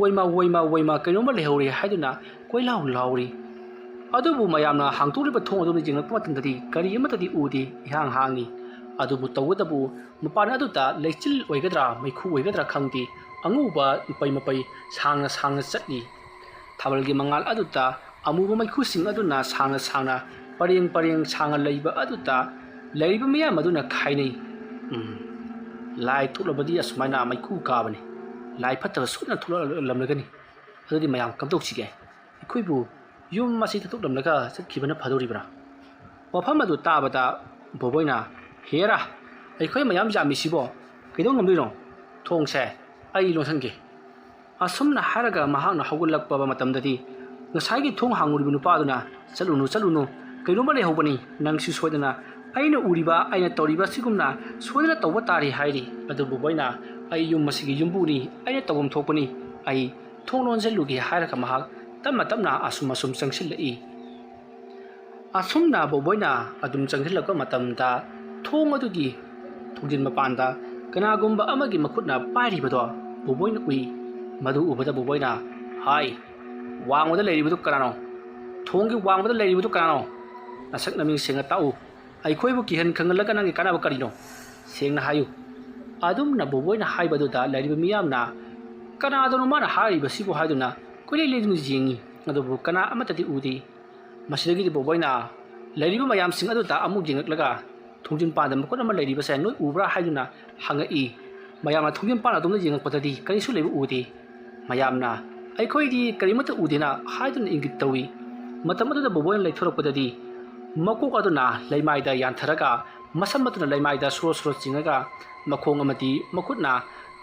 woima kainoma lehori haiduna koilau lauri adubu mayamna hangturiba thong adu jingnak matandadi kari amatadi udi hangi adubu tawadabu mapana aduta leichil oigadra maikhu oigadra khangdi anguba mapai sangna chatni thabalgi mangal aduta amuba maikhu sing aduna sangna pareng sanga leiba aduta leiba miyam aduna khainai lai thulabadi asmaina maikhu kabani lai phatta suna thula lamlagani adudi mayam kamtok chige ikhoibu yum masi tatuk lamlaga chatkibana phadoribra wafam adu tabada boboina hera aikhoi mayam jami sibo kidong ngamliro thongse ai lonsange asumna haraga mahana hawulakpa matamdadi ngasagi thong hanguribu nupaduna chalunu kainoma le hobani nangsi soidana aina uriba aina toriba sigumna soidana tawba tari hairi adu boboina ai yum masigi yumbuni aina tawum thokpani ai thonglonjelugi haraga mahak tamna asum changsilai asumna boboina adum changsilaka matamda thong adugi thujin mapanda kanagumba amagi makhutna pairibado boboina ui madu ubada boboina hai wangwada leiribadu kanano thongi wangwada leiribadu kanano nasak naming senga tau aikhoibu kihan khangalaga nangi kanaba karino sengna hayu adumna boboina haibadu da leiribu miyamna kanadonu mana hariba sibu haiduna koile ledunu jingi adubu kana amatati udi masidagi boboina leiribu mayam sing adu ta amuk jinglaga thungjin pa dam kona ma leiriba sa noi ubra haiduna hangai mayamna thungjin pa adumna jingak patadi kanisu lebu udi mayamna aikhoidi karimata udina haiduna ingit tawi matamadu da boboina leithorok patadi makok aduna leimaida yantharaga masamatuna leimaida suro jingaga makhong amati makutna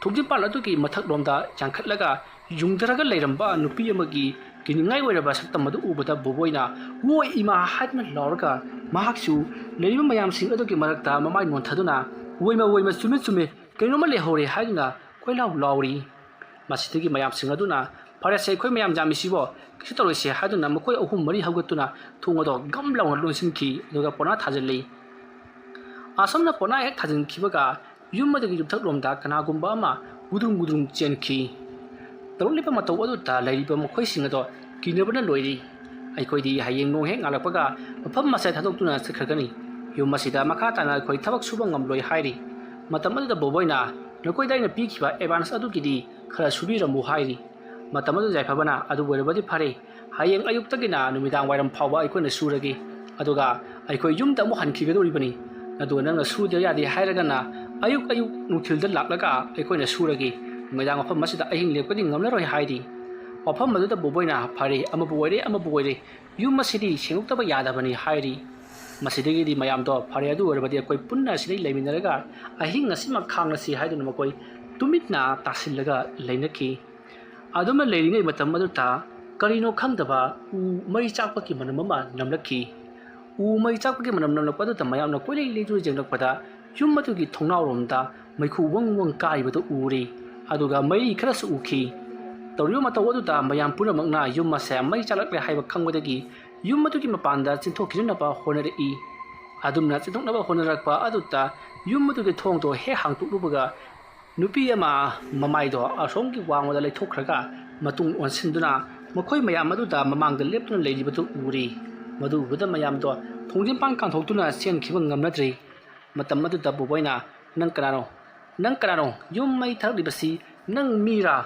thungjin pa aduki mathak romda jangkhatlaga yungdaraga leiramba nupi amagi kiningai oiraba saktamadu ubada boboina woi ima hadna laurga mahaksu leiriba mayam sing aduki marakta mamai monthaduna woima sume kainoma lehore haiduna koilau lauri masidagi mayam sing aduna phare sei khoi mayam jami sibo kisu torose haiduna makoi ahum mari haugatuna thungado gamlauna lonsinki aduga pona thajali asamna pona ek thajin kibaga yumadagi jubthak romda kanagumba ama gudrum chenki tawlipa matau adu ta leiriba makhoi singado kinabana loiri aikhoidi hayeng no hek ngalapaga mafam masai thadokuna sakhragani yum masida makha tana khoi thabak suba ngamloi hairi matam adu da boboina nakoi daina pikhiba advance adu kidi khara subi ramu hairi matam adu jaifabana adu boirabadi phare hayeng ayuk tagina numidang wairam phawba aikhoina suragi aduga aikhoi yum ta mu hankhigedoribani adu nanga sude yadi hairagana ayuk nuthilda laklaga aikhoina suragi मैदान मफम मसिदा अहिंग लेपदि ngamlaroi haidi मफम मदुदा बोबोइना फारे अमा बोइरे yum मसिदि सेंगुक्तबा यादाबनि हाइरि मसिदगिदि मयामदो फारे अदु ओरबदि कोइ पुन्ना सिदि लेमिनरगा अहिंग असिमा खांगसि हाइदुन मकोइ तुमितना तासिलगा लेनकी अदुम लेरिङै मतम मदुता करिनो खंगदबा उ मै चाकपकि मनममा नमलकी उ मै चाकपकि मनम नमलकपदुता मयामना कोइले लेजु जेंगलकपदा युम मदुगि थोंनावरोमदा मैखु वंग काइबदो उरि aduga mai kharasu ukhi tawriyo matawadu ta mayam punamangna yum masa mai chalakle haiba khangwadagi ꯌꯨꯝ ꯑꯗꯨꯒꯤ ꯃꯄꯥꯟꯗ ꯆꯦꯟꯊꯣꯛꯈꯤꯅꯕ ꯍꯣꯠꯅꯔꯛꯏ꯫ ꯑꯗꯨꯝꯅ ꯆꯦꯟꯊꯣꯛꯅꯕ ꯍꯣꯠꯅꯔꯛꯄ ꯑꯗꯨꯗ ꯌꯨꯝ ꯑꯗꯨꯒꯤ ꯊꯣꯡꯗꯣ ꯍꯦꯛ ꯍꯥꯡꯇꯣꯛꯂꯨꯕꯒ ꯅꯨꯄꯤ ꯑꯃ ꯃꯃꯥꯏꯗꯣ ꯑꯁꯣꯝꯒꯤ ꯋꯥꯡꯃꯗ ꯂꯩꯊꯣꯛꯈ꯭ꯔꯒ ꯃꯇꯨꯡ ꯑꯣꯟꯁꯤꯟꯗꯨꯅ ꯃꯈꯣꯏ ꯃꯌꯥꯝ ꯑꯗꯨꯗ ꯃꯃꯥꯡꯗ ꯂꯦꯞꯇꯨꯅ ꯂꯩꯔꯤꯕꯗꯨ ꯎꯔꯤ꯫ ꯃꯗꯨ ꯎꯕꯗ ꯃꯌꯥꯝꯗꯣ ꯊꯣꯡꯖꯤꯟꯄꯥꯟ ꯀꯥꯟꯊꯣꯛꯇꯨꯅ ꯆꯦꯟꯈꯤꯕ ꯉꯝꯅꯗ꯭ꯔꯤ꯫ ꯃꯇꯝ ꯑꯗꯨꯗ ꯕꯣꯕꯣꯏꯅ "ꯅꯪ ꯀꯅꯥꯅꯣ? ꯅꯪ ꯀꯅꯥꯅꯣ? ꯌꯨꯝ ꯃꯩ ꯊꯥꯔꯛꯂꯤꯕꯁꯤ ꯅꯪ ꯃꯤꯔꯥ?"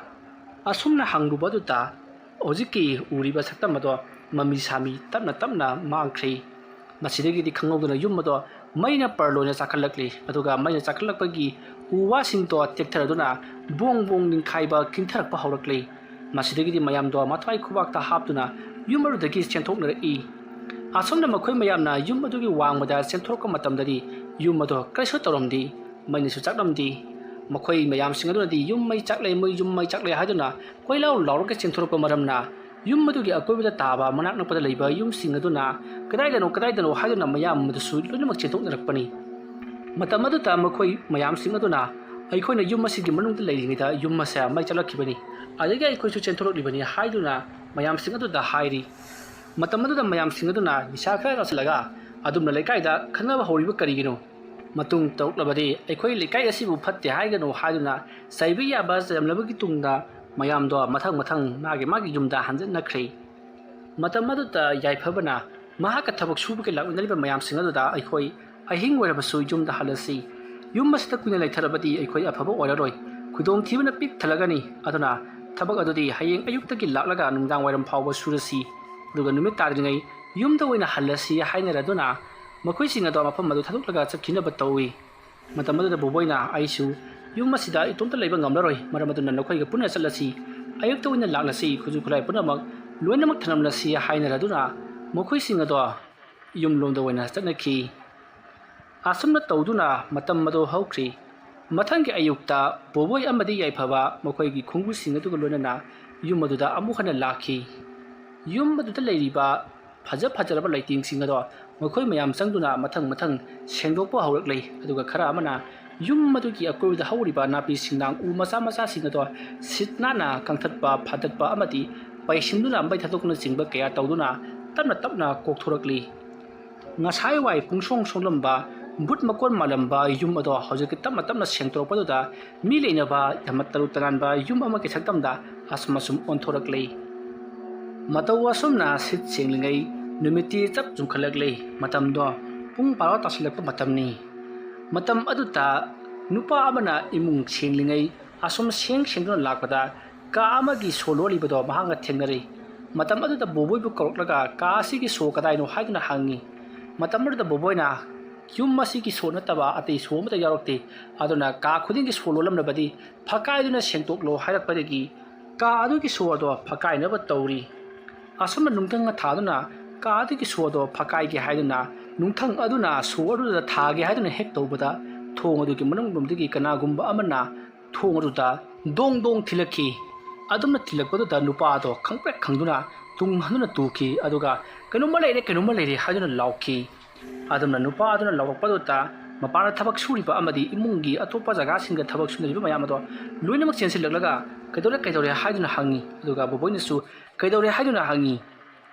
ꯑꯁꯨꯝꯅ ꯍꯪꯂꯨꯕ ꯑꯗꯨꯗ ꯍꯧꯖꯤꯛꯀꯤ ꯎꯔꯤꯕ ꯁꯛꯇꯝ ꯑꯗꯣ ꯃꯃꯤ ꯁꯥꯃꯤ ꯇꯞꯅ ꯇꯞꯅ ꯃꯥꯡꯈ꯭ꯔꯤ꯫ ꯃꯁꯤꯗꯒꯤꯗꯤ ꯈꯪꯍꯧꯗꯨꯅ ꯌꯨꯝ ꯑꯗꯣ ꯃꯩꯅ ꯄꯔꯂꯣꯏꯅ ꯆꯥꯛꯈꯠꯂꯛꯂꯤ꯫ ꯑꯗꯨꯒ ꯃꯩꯅ ꯆꯥꯛꯈꯠꯂꯛꯄꯒꯤ ꯎ ꯋꯥꯁꯤꯡꯗꯣ ꯇꯦꯛꯊꯔꯗꯨꯅ ꯕꯣꯡ ꯕꯣꯡ ꯅꯤꯡꯈꯥꯏꯕ ꯀꯤꯟꯊꯔꯛꯄ ꯍꯧꯔꯛꯂꯤ꯫ ꯃꯁꯤꯗꯒꯤꯗꯤ ꯃꯌꯥꯝꯗꯣ ꯃꯊ꯭ꯋꯥꯏ ꯈꯨꯕꯥꯛꯇ ꯍꯥꯞꯇꯨꯅ ꯌꯨꯝ ꯑꯗꯨꯗꯒꯤ ꯆꯦꯟꯊꯣꯛꯅꯔꯛꯏ꯫ ꯑꯁꯨꯝꯅ ꯃꯈꯣꯏ ꯃꯌꯥꯝꯅ ꯌꯨꯝ ꯑꯗꯨꯒꯤ ꯋꯥꯡꯃꯗ ꯆꯦꯟꯊꯣꯔꯛꯄ ꯃꯇꯝꯗꯗꯤ ꯌꯨꯝ ꯑꯗꯣ ꯀꯔꯤꯁꯨ ꯇꯧꯔꯝꯗꯦ, ꯃꯩꯅꯁꯨ ꯆꯥꯛꯂꯝꯗꯦ꯫ ꯃꯈꯣꯏ ꯃꯌꯥꯝꯁꯤꯡ ꯑꯗꯨꯅꯗꯤ ꯌꯨꯝ ꯃꯩ ꯆꯥꯛꯂꯦ, ꯌꯨꯝ ꯃꯩ ꯆꯥꯛꯂꯦ ꯍꯥꯏꯗꯨꯅ ꯀꯣꯏꯂꯥꯎ ꯂꯥꯎꯔꯒ ꯆꯦꯟꯊꯣꯔꯛꯄ ꯃꯔꯝꯅ ꯌꯨꯝ ꯑꯗꯨꯒꯤ ꯑꯀꯣꯏꯕꯗ ꯇꯥꯕ ꯃꯅꯥꯛ ꯅꯛꯄꯗ ꯂꯩꯕ ꯌꯨꯝꯁꯤꯡ ꯑꯗꯨꯅ ꯀꯗꯥꯏꯗꯅꯣ ꯍꯥꯏꯗꯨꯅ ꯃꯌꯥꯝ ꯑꯗꯨꯁꯨ ꯂꯣꯏꯅꯃꯛ ꯆꯦꯟꯊꯣꯛꯅꯔꯛꯄꯅꯤ꯫ ꯃꯇꯝ ꯑꯗꯨꯗ ꯃꯈꯣꯏ ꯃꯌꯥꯝꯁꯤꯡ ꯑꯗꯨꯅ "ꯑꯩꯈꯣꯏꯅ ꯌꯨꯝ ꯑꯁꯤꯒꯤ ꯃꯅꯨꯡꯗ ꯂꯩꯔꯤꯉꯩꯗ ꯌꯨꯝ ꯑꯁꯦ ꯃꯩ ꯆꯠꯂꯛꯈꯤꯕꯅꯤ, ꯑꯗꯒꯤ ꯑꯩꯈꯣꯏꯁꯨ ꯆꯦꯟꯊꯣꯔꯛꯂꯤꯕꯅꯤ" ꯍꯥꯏꯗꯨꯅ ꯃꯌꯥꯝꯁꯤꯡ ꯑꯗꯨꯗ ꯍꯥꯏꯔꯤ꯫ ꯃꯇꯝ ꯑꯗꯨꯗ ꯃꯌꯥꯝꯁꯤꯡ ꯑꯗꯨꯅ ꯅꯤꯁꯥ ꯈꯔ ꯆꯥꯁꯤꯜꯂꯒ ꯑꯗꯨꯝꯅ ꯂꯩꯀꯥꯏꯗ ꯈꯠꯅꯕ ꯍꯧꯔꯤꯕ ꯀꯔꯤꯒꯤꯅꯣ? ꯃꯇꯨꯡ ꯇꯧꯔꯛꯂꯕꯗꯤ ꯑꯩꯈꯣꯏ ꯂꯩꯀꯥꯏ ꯑꯁꯤꯕꯨ ꯐꯠꯇꯦ ꯍꯥꯏꯒꯅꯨ ꯍꯥꯏꯗꯨꯅ ꯆꯩꯕ ꯌꯥꯕ ꯆꯩꯔꯝꯂꯕꯒꯤ ꯇꯨꯡꯗ ꯃꯌꯥꯝꯗꯣ ꯃꯊꯪ ꯃꯊꯪ ꯃꯥꯒꯤ ꯌꯨꯝꯗ ꯍꯟꯖꯤꯟꯅꯈ꯭ꯔꯦ꯫ ꯃꯇꯝ ꯑꯗꯨꯗ ꯌꯥꯏꯐꯕꯅ ꯃꯍꯥꯛꯀ ꯊꯕꯛ ꯁꯨꯕꯒꯤ ꯂꯥꯛꯃꯤꯟꯅꯔꯤꯕ ꯃꯌꯥꯝꯁꯤꯡ ꯑꯗꯨꯗ "ꯑꯩꯈꯣꯏ ꯑꯍꯤꯡ ꯑꯣꯏꯔꯕꯁꯨ ꯌꯨꯝꯗ ꯍꯜꯂꯁꯤ, ꯌꯨꯝ ꯑꯁꯤꯗ ꯀꯨꯏꯅ ꯂꯩꯊꯔꯕꯗꯤ ꯑꯩꯈꯣꯏ ꯑꯐꯕ ꯑꯣꯏꯔꯔꯣꯏ, ꯈꯨꯗꯣꯡꯊꯤꯕꯅ ꯄꯤꯛ ꯊꯜꯂꯒꯅꯤ, ꯑꯗꯨꯅ ꯊꯕꯛ ꯑꯗꯨꯗꯤ ꯍꯌꯦꯡ ꯑꯌꯨꯛꯇꯒꯤ ꯂꯥꯛꯂꯒ ꯅꯨꯡꯗꯥꯡ ꯋꯥꯏꯔꯝ ꯐꯥꯎꯕ ꯁꯨꯔꯁꯤ, ꯑꯗꯨꯒ ꯅꯨꯃꯤꯠ ꯇꯥꯗ꯭ꯔꯤꯉꯩ ꯌꯨꯝꯗ ꯑꯣꯏꯅ ꯍꯜꯂꯁꯤ" ꯍꯥꯏꯅꯔꯗꯨꯅ ꯃꯈꯣꯏꯁꯤꯡ ꯑꯗꯣ ꯃꯐꯝ ꯑꯗꯨ ꯊꯥꯗꯣꯛꯂꯒ ꯆꯠꯈꯤꯅꯕ ꯇꯧꯏ꯫ ꯃꯇꯝ ꯑꯗꯨꯗ ꯕꯣꯕꯣꯏꯅ "ꯑꯩꯁꯨ ꯌꯨꯝ ꯑꯁꯤꯗ ꯏꯇꯣꯝꯇ ꯂꯩꯕ ꯉꯝꯂꯔꯣꯏ, ꯃꯔꯝ ꯑꯗꯨꯅ ꯅꯈꯣꯏꯒ ꯄꯨꯟꯅ ꯆꯠꯂꯁꯤ, ꯑꯌꯨꯛꯇ ꯑꯣꯏꯅ ꯂꯥꯛꯂꯁꯤ, ꯈꯨꯠꯁꯨ ꯈꯨꯠꯂꯥꯏ ꯄꯨꯝꯅꯃꯛ ꯂꯣꯏꯅꯃꯛ ꯊꯅꯝꯂꯁꯤ" ꯍꯥꯏꯅꯔꯗꯨꯅ ꯃꯈꯣꯏꯁꯤꯡ ꯑꯗꯣ ꯌꯨꯝꯂꯣꯝꯗ ꯑꯣꯏꯅ ꯆꯠꯅꯈꯤ꯫ ꯑꯁꯨꯝꯅ ꯇꯧꯗꯨꯅ ꯃꯇꯝ ꯑꯗꯨ ꯍꯧꯈ꯭ꯔꯤ꯫ ꯃꯊꯪꯒꯤ ꯑꯌꯨꯛꯇ ꯕꯣꯕꯣꯏ ꯑꯃꯗꯤ ꯌꯥꯏꯐꯕ ꯃꯈꯣꯏꯒꯤ ꯈꯣꯡꯕꯨꯁꯤꯡ ꯑꯗꯨꯒ ꯂꯣꯏꯅꯅ ꯌꯨꯝ ꯑꯗꯨꯗ ꯑꯃꯨꯛ ꯍꯟꯅ ꯂꯥꯛꯈꯤ꯫ ꯌꯨꯝ ꯑꯗꯨꯗ ꯂꯩꯔꯤꯕ ꯐꯖꯔꯕ ꯂꯩꯇꯦꯡꯁꯤꯡ ꯑꯗꯣ ꯃꯈꯣꯏ ꯃꯌꯥꯝ ꯆꯪꯗꯨꯅ ꯃꯊꯪ ꯃꯊꯪ ꯁꯦꯡꯗꯣꯛꯄ ꯍꯧꯔꯛꯂꯤ꯫ ꯑꯗꯨꯒ ꯈꯔ ꯑꯃꯅ ꯌꯨꯝ ꯑꯗꯨꯒꯤ ꯑꯀꯣꯏꯕꯗ ꯍꯧꯔꯤꯕ ꯅꯥꯄꯤ ꯁꯤꯡꯅꯥꯡ ꯎ ꯃꯆꯥ ꯃꯆꯥꯁꯤꯡ ꯑꯗꯣ ꯁꯤꯠ ꯅꯥꯟꯅ ꯀꯪꯊꯠꯄ, ꯐꯥꯗꯠꯄ ꯑꯃꯗꯤ ꯄꯩꯁꯤꯟꯗꯨꯅ ꯃꯩ ꯊꯥꯗꯣꯛꯄꯅꯆꯤꯡꯕ ꯀꯌꯥ ꯇꯧꯗꯨꯅ ꯇꯞꯅ ꯇꯞꯅ ꯀꯣꯛꯊꯣꯔꯛꯂꯤ꯫ ꯉꯁꯥꯏꯋꯥꯏ ꯄꯨꯡꯁꯣꯡ ꯁꯣꯡꯂꯝꯕ, ꯚꯨꯠ ꯃꯀꯣꯟ ꯃꯥꯜꯂꯝꯕ ꯌꯨꯝ ꯑꯗꯣ ꯍꯧꯖꯤꯛꯇꯤ ꯇꯞꯅ ꯇꯞꯅ ꯁꯦꯡꯇꯣꯔꯛꯄꯗꯨꯗ ꯃꯤ ꯂꯩꯅꯕ ꯌꯥꯝꯅ ꯇꯔꯨ ꯇꯅꯥꯟꯕ ꯌꯨꯝ ꯑꯃꯒꯤ ꯁꯛꯇꯝꯗ ꯑꯁꯨꯝ ꯑꯣꯟꯊꯣꯔꯛꯂꯤ꯫ ꯃꯇꯧ ꯑꯁꯨꯝꯅ ꯁꯤꯠ ꯁꯦꯡꯂꯤꯉꯩ ꯅꯨꯃꯤꯠꯇꯤ ꯆꯞ ꯌꯨꯡꯈꯠꯂꯛꯂꯤ꯫ ꯃꯇꯝꯗꯣ ꯄꯨꯡ 12 ꯇꯥꯁꯤꯜꯂꯛꯄ ꯃꯇꯝꯅꯤ꯫ ꯃꯇꯝ ꯑꯗꯨꯗ ꯅꯨꯄꯥ ꯑꯃꯅ ꯏꯃꯨꯡ ꯁꯦꯡꯂꯤꯉꯩ ꯑꯁꯨꯝ ꯁꯦꯡꯗꯨꯅ ꯂꯥꯛꯄꯗ ꯀꯥ ꯑꯃꯒꯤ ꯁꯣ ꯂꯣꯜꯂꯤꯕꯗꯣ ꯃꯍꯥꯛꯅ ꯊꯦꯡꯅꯔꯤ꯫ ꯃꯇꯝ ꯑꯗꯨꯗ ꯕꯣꯕꯣꯏꯕꯨ ꯀꯧꯔꯛꯂꯒ "ꯀꯥ ꯑꯁꯤꯒꯤ ꯁꯣ ꯀꯗꯥꯏꯅꯣ?" ꯍꯥꯏꯗꯨꯅ ꯍꯪꯉꯤ꯫ ꯃꯇꯝ ꯑꯗꯨꯗ ꯕꯣꯕꯣꯏꯅ "ꯌꯨꯝ ꯑꯁꯤꯒꯤ ꯁꯣ ꯅꯠꯇꯕ ꯑꯇꯩ ꯁꯣ ꯑꯃꯠꯇ ꯌꯥꯎꯔꯛꯇꯦ, ꯑꯗꯨꯅ ꯀꯥ ꯈꯨꯗꯤꯡꯒꯤ ꯁꯣ ꯂꯣꯜꯂꯝꯂꯕꯗꯤ ꯐꯛꯀꯥꯏꯗꯨꯅ ꯁꯦꯡꯇꯣꯛꯂꯣ" ꯍꯥꯏꯔꯛꯄꯗꯒꯤ ꯀꯥ ꯑꯗꯨꯒꯤ ꯁꯣ ꯑꯗꯣ ꯐꯛꯀꯥꯏꯅꯕ ꯇꯧꯔꯤ꯫ ꯑꯁꯨꯝꯅ ꯅꯨꯡꯊꯪꯅ ꯊꯥꯗꯨꯅ ꯀꯥ ꯑꯗꯨꯒꯤ ꯁꯣ ꯑꯗꯣ ꯐꯛꯀꯥꯏꯒꯦ ꯍꯥꯏꯗꯨꯅ ꯅꯨꯡꯊꯪ ꯑꯗꯨꯅ ꯁꯣ ꯑꯗꯨꯗ ꯊꯥꯒꯦ ꯍꯥꯏꯗꯨꯅ ꯍꯦꯛ ꯇꯧꯕꯗ ꯊꯣꯡ ꯑꯗꯨꯒꯤ ꯃꯅꯨꯡꯂꯣꯝꯗꯒꯤ ꯀꯅꯥꯒꯨꯝꯕ ꯑꯃꯅ ꯊꯣꯡ ꯑꯗꯨꯗ ꯗꯣꯡ ꯗꯣꯡ ꯊꯤꯜꯂꯛꯈꯤ꯫ ꯑꯗꯨꯝꯅ ꯊꯤꯜꯂꯛꯄꯗꯨꯗ ꯅꯨꯄꯥ ꯑꯗꯣ ꯈꯪꯄ꯭ꯔꯦꯛ ꯈꯪꯗꯨꯅ ꯇꯨꯡ ꯍꯟꯗꯨꯅ ꯇꯨꯈꯤ, ꯑꯗꯨꯒ "ꯀꯩꯅꯣꯝꯃ ꯂꯩꯔꯦ" ꯍꯥꯏꯗꯨꯅ ꯂꯥꯎꯈꯤ꯫ ꯑꯗꯨꯝꯅ ꯅꯨꯄꯥ ꯑꯗꯨꯅ ꯂꯥꯎꯔꯛꯄꯗꯨꯗ ꯃꯄꯥꯟꯗ ꯊꯕꯛ ꯁꯨꯔꯤꯕ ꯑꯃꯗꯤ ꯏꯃꯨꯡꯒꯤ ꯑꯇꯣꯞꯄ ꯖꯒꯥꯁꯤꯡꯗ ꯊꯕꯛ ꯁꯨꯅꯔꯤꯕ ꯃꯌꯥꯝ ꯑꯗꯣ ꯂꯣꯏꯅꯃꯛ ꯆꯦꯟꯁꯤꯜꯂꯛꯂꯒ "ꯀꯩꯗꯧꯔꯦ" ꯍꯥꯏꯗꯨꯅ ꯍꯪꯉꯤ꯫ ꯑꯗꯨꯒ ꯕꯣꯕꯣꯏꯅꯁꯨ "ꯀꯩꯗꯧꯔꯦ" ꯍꯥꯏꯗꯨꯅ ꯍꯪꯉꯤ꯫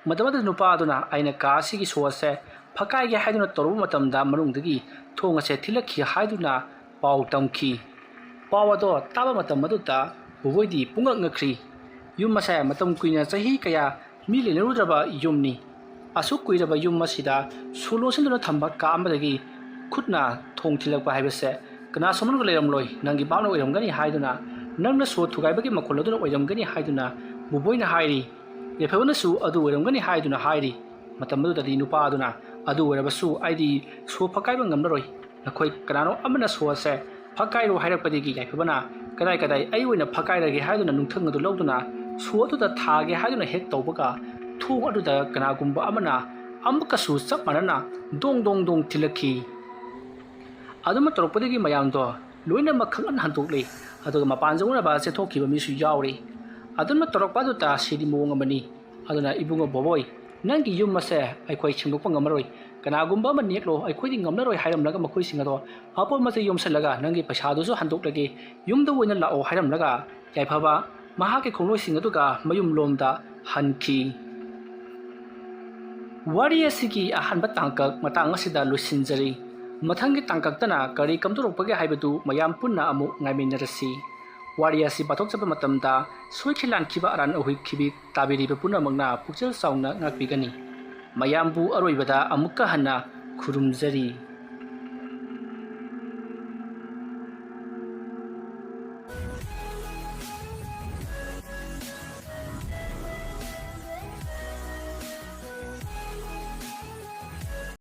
ꯃꯇꯝ ꯑꯗꯨꯗ ꯅꯨꯄꯥ ꯑꯗꯨꯅ "ꯑꯩꯅ ꯀꯥ ꯑꯁꯤꯒꯤ ꯁꯣ ꯑꯁꯦ ꯐꯛꯀꯥꯏꯒꯦ ꯍꯥꯏꯗꯨꯅ ꯇꯧꯔꯨꯕ ꯃꯇꯝꯗ ꯃꯅꯨꯡꯗꯒꯤ ꯊꯣꯡ ꯑꯁꯦ ꯊꯤꯜꯂꯛꯈꯤ" ꯍꯥꯏꯗꯨꯅ ꯄꯥꯎ ꯇꯝꯈꯤ꯫ ꯄꯥꯎ ꯑꯗꯣ ꯇꯥꯕ ꯃꯇꯝ ꯑꯗꯨꯗ ꯕꯣꯕꯣꯏꯗꯤ ꯄꯨꯡꯉꯛ ꯉꯛꯈ꯭ꯔꯤ꯫ ꯌꯨꯝ ꯑꯁꯦ ꯃꯇꯝ ꯀꯨꯏꯅ ꯆꯍꯤ ꯀꯌꯥ ꯃꯤ ꯂꯩꯅꯔꯨꯗ꯭ꯔꯕ ꯌꯨꯝꯅꯤ꯫ ꯑꯁꯨꯛ ꯀꯨꯏꯔꯕ ꯌꯨꯝ ꯑꯁꯤꯗ ꯁꯣ ꯂꯣꯟꯁꯤꯟꯗꯨꯅ ꯊꯝꯕ ꯀꯥ ꯑꯃꯗꯒꯤ ꯈꯨꯠꯅ ꯊꯣꯡ ꯊꯤꯜꯂꯛꯄ ꯍꯥꯏꯕꯁꯦ ꯀꯅꯥꯁꯨ ꯃꯅꯨꯡꯗ ꯂꯩꯔꯝꯂꯣꯏ, ꯅꯪꯒꯤ ꯕꯥꯞꯅ ꯑꯣꯏꯔꯝꯒꯅꯤ ꯍꯥꯏꯗꯨꯅ, ꯅꯪꯅ ꯁꯣ ꯊꯨꯒꯥꯏꯕꯒꯤ ꯃꯈꯣꯜ ꯑꯗꯨꯅ ꯑꯣꯏꯔꯝꯒꯅꯤ ꯍꯥꯏꯗꯨꯅ ꯕꯣꯕꯣꯏꯅ ꯍꯥꯏꯔꯤ꯫ ꯌꯥꯏꯐꯕꯅꯁꯨ "ꯑꯗꯨ ꯑꯣꯏꯔꯝꯒꯅꯤ" ꯍꯥꯏꯗꯨꯅ ꯍꯥꯏꯔꯤ꯫ ꯃꯇꯝ ꯑꯗꯨꯗꯗꯤ ꯅꯨꯄꯥ ꯑꯗꯨꯅ "ꯑꯗꯨ ꯑꯣꯏꯔꯕꯁꯨ ꯑꯩꯗꯤ ꯁꯣ ꯐꯛꯀꯥꯏꯕ ꯉꯝꯂꯔꯣꯏ, ꯅꯈꯣꯏ ꯀꯅꯥꯅꯣ ꯑꯃꯅ ꯁꯣ ꯑꯁꯦ ꯐꯛꯀꯥꯏꯔꯣ ꯍꯥꯏꯔꯛꯄꯗꯒꯤ ꯌꯥꯏꯐꯕꯅ "ꯀꯗꯥꯏ ꯑꯩ ꯑꯣꯏꯅ ꯐꯛꯀꯥꯏꯔꯒꯦ" ꯍꯥꯏꯗꯨꯅ ꯅꯨꯡꯊꯪ ꯑꯗꯨ ꯂꯧꯗꯨꯅ ꯁꯣ ꯑꯗꯨꯗ ꯊꯥꯒꯦ ꯍꯥꯏꯗꯨꯅ ꯍꯦꯛ ꯇꯧꯕꯒ ꯊꯣꯡ ꯑꯗꯨꯗ ꯀꯅꯥꯒꯨꯝꯕ ꯑꯃꯅ ꯑꯃꯨꯛꯀꯁꯨ ꯆꯞ ꯃꯥꯟꯅꯅ ꯗꯣꯡ ꯗꯣꯡ ꯗꯣꯡ ꯊꯤꯜꯂꯛꯈꯤ꯫ ꯑꯗꯨꯝꯅ ꯇꯧꯔꯛꯄꯗꯒꯤ ꯃꯌꯥꯝꯗꯣ ꯂꯣꯏꯅꯃꯛ ꯈꯪꯍꯟ ꯍꯟꯗꯣꯛꯂꯤ, ꯑꯗꯨꯒ ꯃꯄꯥꯟ ꯖꯧꯅꯕ ꯆꯦꯟꯊꯣꯛꯈꯤꯕ ꯃꯤꯁꯨ ꯌꯥꯎꯔꯤ꯫ ꯑꯗꯨꯝꯅ ꯇꯧꯔꯛꯄ ꯑꯗꯨꯗ ꯁꯤꯗꯤ ꯃꯑꯣꯡ ꯑꯃꯅꯤ, ꯑꯗꯨꯅ "ꯏꯕꯨꯡꯉꯣ ꯕꯣꯕꯣꯏ, ꯅꯪꯒꯤ ꯌꯨꯝ ꯑꯁꯦ ꯑꯩꯈꯣꯏ ꯁꯦꯡꯗꯣꯛꯄ ꯉꯝꯃꯔꯣꯏ, ꯀꯅꯥꯒꯨꯝꯕ ꯑꯃ ꯅꯦꯛꯂꯣ, ꯑꯩꯈꯣꯏꯗꯤ ꯉꯝꯂꯔꯣꯏ" ꯍꯥꯏꯔꯝꯂꯒ ꯃꯈꯣꯏꯁꯤꯡ ꯑꯗꯣ ꯑꯄꯣꯠ ꯃꯆꯩ ꯌꯣꯝꯁꯤꯜꯂꯒ "ꯅꯪꯒꯤ ꯄꯩꯁꯥꯗꯨꯁꯨ ꯍꯟꯗꯣꯛꯂꯒꯦ, ꯌꯨꯝꯗ ꯑꯣꯏꯅ ꯂꯥꯛꯑꯣ" ꯍꯥꯏꯔꯝꯂꯒ ꯌꯥꯏꯐꯕ ꯃꯍꯥꯛꯀꯤ ꯈꯣꯡꯂꯣꯏꯁꯤꯡ ꯑꯗꯨꯒ ꯃꯌꯨꯝꯂꯣꯝꯗ ꯍꯟꯈꯤ꯫ ꯋꯥꯔꯤ ꯑꯁꯤꯒꯤ ꯑꯍꯥꯟꯕ ꯇꯥꯡꯀꯛ ꯃꯇꯥꯡ ꯑꯁꯤꯗ ꯂꯣꯏꯁꯤꯟꯖꯔꯤ ꯃꯊꯪꯒꯤ ꯇꯥꯡꯀꯛꯇꯅ ꯀꯔꯤ ꯀꯝꯗꯧꯔꯛꯄꯒꯦ ꯍꯥꯏꯕꯗꯨ ꯃꯌꯥꯝ ꯄꯨꯟꯅ ꯑꯃꯨꯛ ꯉꯥꯏꯃꯤꯟꯅꯔꯁꯤ ꯋꯥꯔꯤ ꯑꯁꯤ ꯄꯥꯊꯣꯛꯆꯕ ꯃꯇꯝꯗ ꯁꯣꯏꯈꯤ ꯂꯥꯟꯈꯤꯕ ꯑꯔꯥꯟ ꯑꯍꯣꯏꯈꯤꯕꯤ ꯇꯥꯕꯤꯔꯤꯕ ꯄꯨꯝꯅꯃꯛꯅ ꯄꯨꯛꯆꯦꯜ ꯆꯥꯎꯅ ꯉꯥꯛꯄꯤꯒꯅꯤ ꯃꯌꯥꯝꯕꯨ ꯑꯔꯣꯏꯕꯗ ꯑꯃꯨꯛꯀ ꯍꯟꯅ ꯈꯨꯔꯨꯝꯖꯔꯤ